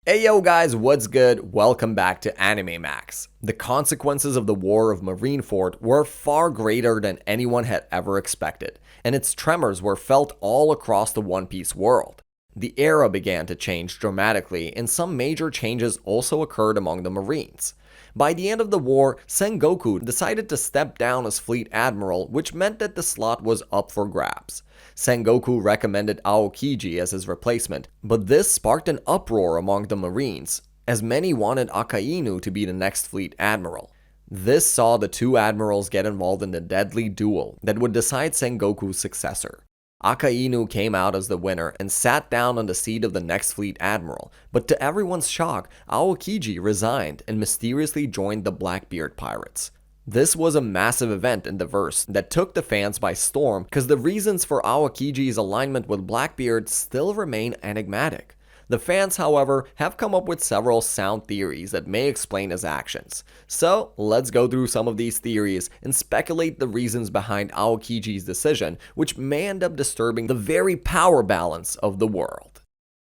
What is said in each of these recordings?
Hey yo guys, what's good? Welcome back to Anime Max. The consequences of the War of Marineford were far greater than anyone had ever expected, and its tremors were felt all across the One Piece world. The era began to change dramatically, and some major changes also occurred among the Marines. By the end of the war, Sengoku decided to step down as Fleet Admiral, which meant that the slot was up for grabs. Sengoku recommended Aokiji as his replacement, but this sparked an uproar among the Marines, as many wanted Akainu to be the next Fleet Admiral. This saw the two admirals get involved in a deadly duel that would decide Sengoku's successor. Akainu came out as the winner and sat down on the seat of the next Fleet Admiral, but to everyone's shock, Aokiji resigned and mysteriously joined the Blackbeard pirates. This was a massive event in the verse that took the fans by storm because the reasons for Aokiji's alignment with Blackbeard still remain enigmatic. The fans, however, have come up with several sound theories that may explain his actions. So, let's go through some of these theories and speculate the reasons behind Aokiji's decision, which may end up disturbing the very power balance of the world.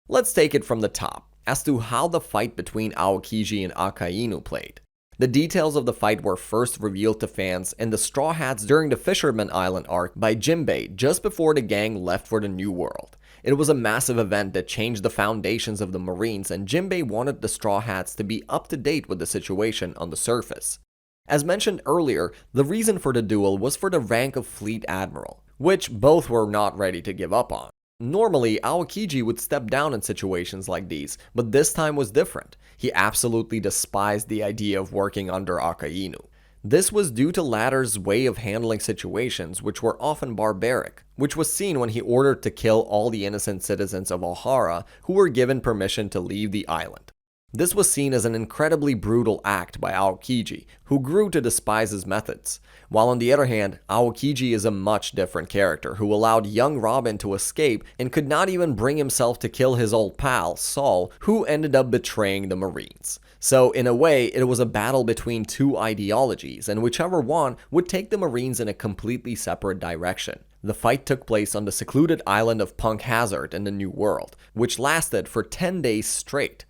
Let's take it from the top, as to how the fight between Aokiji and Akainu played. The details of the fight were first revealed to fans in the Straw Hats during the Fisherman Island arc by Jinbei just before the gang left for the New World. It was a massive event that changed the foundations of the Marines, and Jinbei wanted the Straw Hats to be up to date with the situation on the surface. As mentioned earlier, the reason for the duel was for the rank of Fleet Admiral, which both were not ready to give up on. Normally, Aokiji would step down in situations like these, but this time was different. He absolutely despised the idea of working under Akainu. This was due to latter's way of handling situations which were often barbaric, which was seen when he ordered to kill all the innocent citizens of Ohara who were given permission to leave the island. This was seen as an incredibly brutal act by Aokiji, who grew to despise his methods. While on the other hand, Aokiji is a much different character who allowed young Robin to escape and could not even bring himself to kill his old pal, Saul, who ended up betraying the Marines. So in a way, it was a battle between two ideologies, and whichever one would take the Marines in a completely separate direction. The fight took place on the secluded island of Punk Hazard in the New World, which lasted for 10 days straight.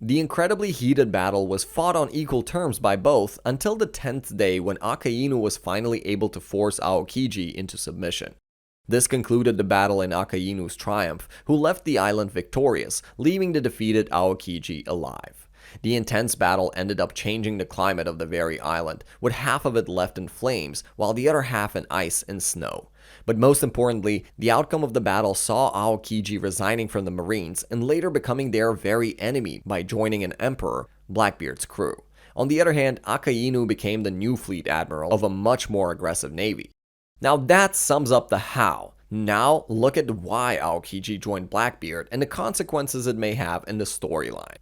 The incredibly heated battle was fought on equal terms by both until the 10th day when Akainu was finally able to force Aokiji into submission. This concluded the battle in Akainu's triumph, who left the island victorious, leaving the defeated Aokiji alive. The intense battle ended up changing the climate of the very island, with half of it left in flames, while the other half in ice and snow. But most importantly, the outcome of the battle saw Aokiji resigning from the Marines and later becoming their very enemy by joining an emperor, Blackbeard's crew. On the other hand, Akainu became the new Fleet Admiral of a much more aggressive navy. Now that sums up the how. Now look at why Aokiji joined Blackbeard and the consequences it may have in the storyline.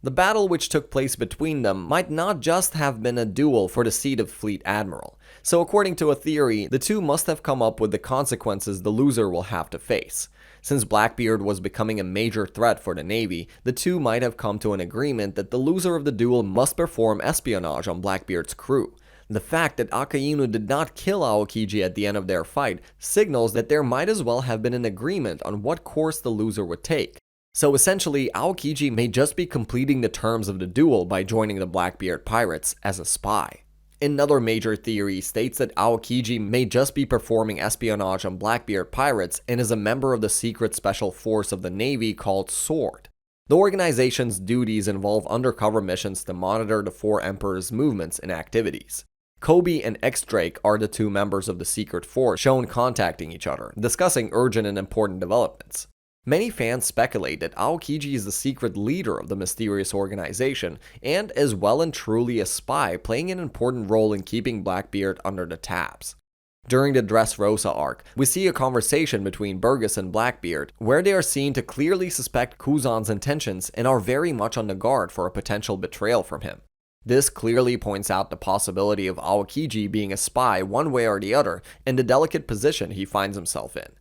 The battle which took place between them might not just have been a duel for the seat of Fleet Admiral. So according to a theory, the two must have come up with the consequences the loser will have to face. Since Blackbeard was becoming a major threat for the Navy, the two might have come to an agreement that the loser of the duel must perform espionage on Blackbeard's crew. The fact that Akainu did not kill Aokiji at the end of their fight signals that there might as well have been an agreement on what course the loser would take. So essentially, Aokiji may just be completing the terms of the duel by joining the Blackbeard pirates as a spy. Another major theory states that Aokiji may just be performing espionage on Blackbeard pirates and is a member of the secret special force of the Navy called SWORD. The organization's duties involve undercover missions to monitor the Four Emperors' movements and activities. Kobe and X-Drake are the two members of the secret force shown contacting each other, discussing urgent and important developments. Many fans speculate that Aokiji is the secret leader of the mysterious organization and is well and truly a spy playing an important role in keeping Blackbeard under the tabs. During the Dressrosa arc, we see a conversation between Burgess and Blackbeard where they are seen to clearly suspect Kuzan's intentions and are very much on the guard for a potential betrayal from him. This clearly points out the possibility of Aokiji being a spy one way or the other and the delicate position he finds himself in.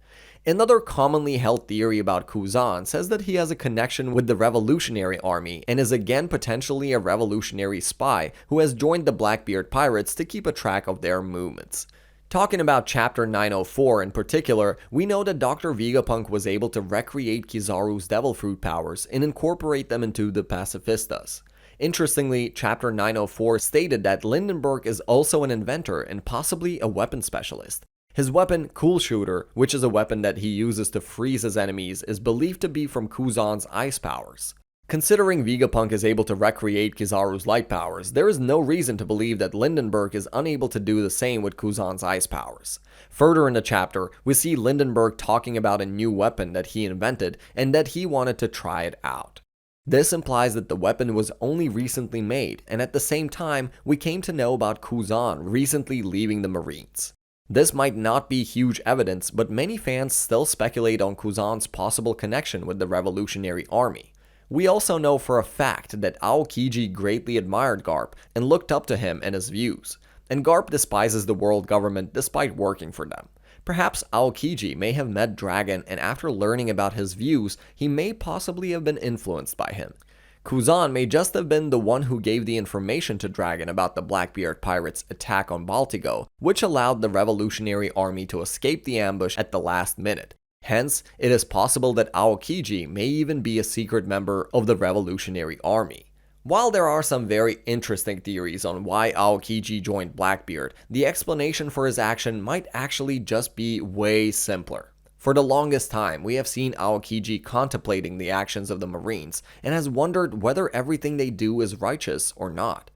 Another commonly held theory about Kuzan says that he has a connection with the Revolutionary Army and is again potentially a revolutionary spy who has joined the Blackbeard pirates to keep a track of their movements. Talking about Chapter 904 in particular, we know that Dr. Vegapunk was able to recreate Kizaru's Devil Fruit powers and incorporate them into the Pacifistas. Interestingly, Chapter 904 stated that Lindenberg is also an inventor and possibly a weapon specialist. His weapon, Cool Shooter, which is a weapon that he uses to freeze his enemies, is believed to be from Kuzan's ice powers. Considering Vegapunk is able to recreate Kizaru's light powers, there is no reason to believe that Lindenberg is unable to do the same with Kuzan's ice powers. Further in the chapter, we see Lindenberg talking about a new weapon that he invented and that he wanted to try it out. This implies that the weapon was only recently made, and at the same time, we came to know about Kuzan recently leaving the Marines. This might not be huge evidence, but many fans still speculate on Kuzan's possible connection with the Revolutionary Army. We also know for a fact that Aokiji greatly admired GARP and looked up to him and his views, and GARP despises the world government despite working for them. Perhaps Aokiji may have met Dragon, and after learning about his views, he may possibly have been influenced by him. Kuzan may just have been the one who gave the information to Dragon about the Blackbeard pirates' attack on Baltigo, which allowed the Revolutionary Army to escape the ambush at the last minute. Hence, it is possible that Aokiji may even be a secret member of the Revolutionary Army. While there are some very interesting theories on why Aokiji joined Blackbeard, the explanation for his action might actually just be way simpler. For the longest time, we have seen Aokiji contemplating the actions of the Marines and has wondered whether everything they do is righteous or not.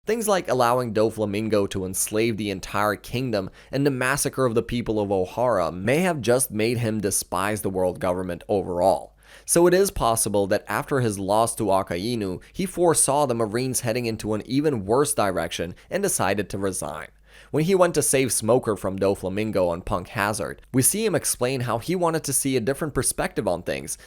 Things like allowing Doflamingo to enslave the entire kingdom and the massacre of the people of Ohara may have just made him despise the world government overall. So it is possible that after his loss to Akainu, he foresaw the Marines heading into an even worse direction and decided to resign. When he went to save Smoker from Doflamingo on Punk Hazard, we see him explain how he wanted to see a different perspective on things,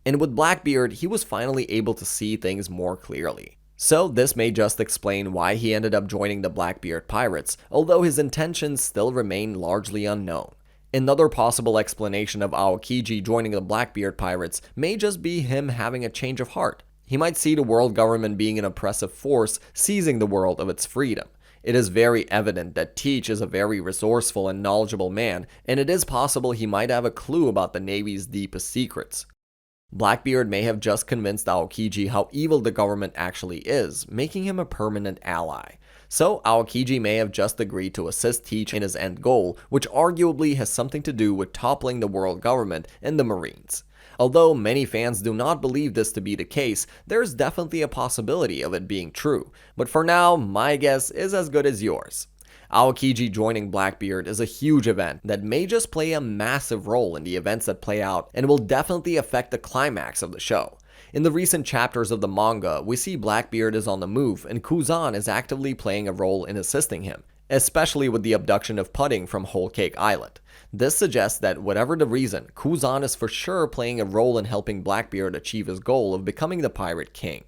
and with Blackbeard, he was finally able to see things more clearly. So this may just explain why he ended up joining the Blackbeard pirates, although his intentions still remain largely unknown. Another possible explanation of Aokiji joining the Blackbeard pirates may just be him having a change of heart. He might see the world government being an oppressive force, seizing the world of its freedom. It is very evident that Teach is a very resourceful and knowledgeable man, and it is possible he might have a clue about the Navy's deepest secrets. Blackbeard may have just convinced Aokiji how evil the government actually is, making him a permanent ally. So Aokiji may have just agreed to assist Teach in his end goal, which arguably has something to do with toppling the world government and the Marines. Although many fans do not believe this to be the case, there is definitely a possibility of it being true, but for now, my guess is as good as yours. Aokiji joining Blackbeard is a huge event that may just play a massive role in the events that play out and will definitely affect the climax of the show. In the recent chapters of the manga, we see Blackbeard is on the move and Kuzan is actively playing a role in assisting him, especially with the abduction of Pudding from Whole Cake Island. This suggests that whatever the reason, Kuzan is for sure playing a role in helping Blackbeard achieve his goal of becoming the Pirate King.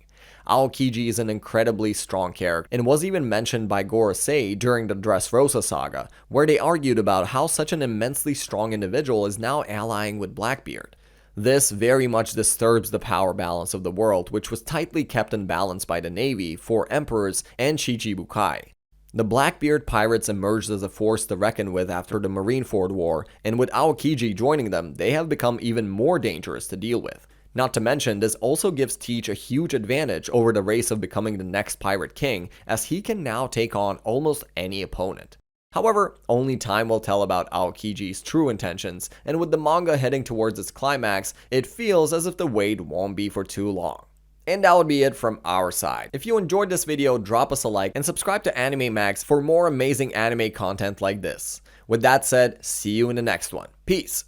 Aokiji is an incredibly strong character and was even mentioned by Gorosei during the Dressrosa saga, where they argued about how such an immensely strong individual is now allying with Blackbeard. This very much disturbs the power balance of the world, which was tightly kept in balance by the Navy, four emperors, and Shichibukai. The Blackbeard pirates emerged as a force to reckon with after the Marineford War, and with Aokiji joining them, they have become even more dangerous to deal with. Not to mention, this also gives Teach a huge advantage over the race of becoming the next Pirate King, as he can now take on almost any opponent. However, only time will tell about Aokiji's true intentions, and with the manga heading towards its climax, it feels as if the wait won't be for too long. And that would be it from our side. If you enjoyed this video, drop us a like and subscribe to Anime Max for more amazing anime content like this. With that said, see you in the next one. Peace!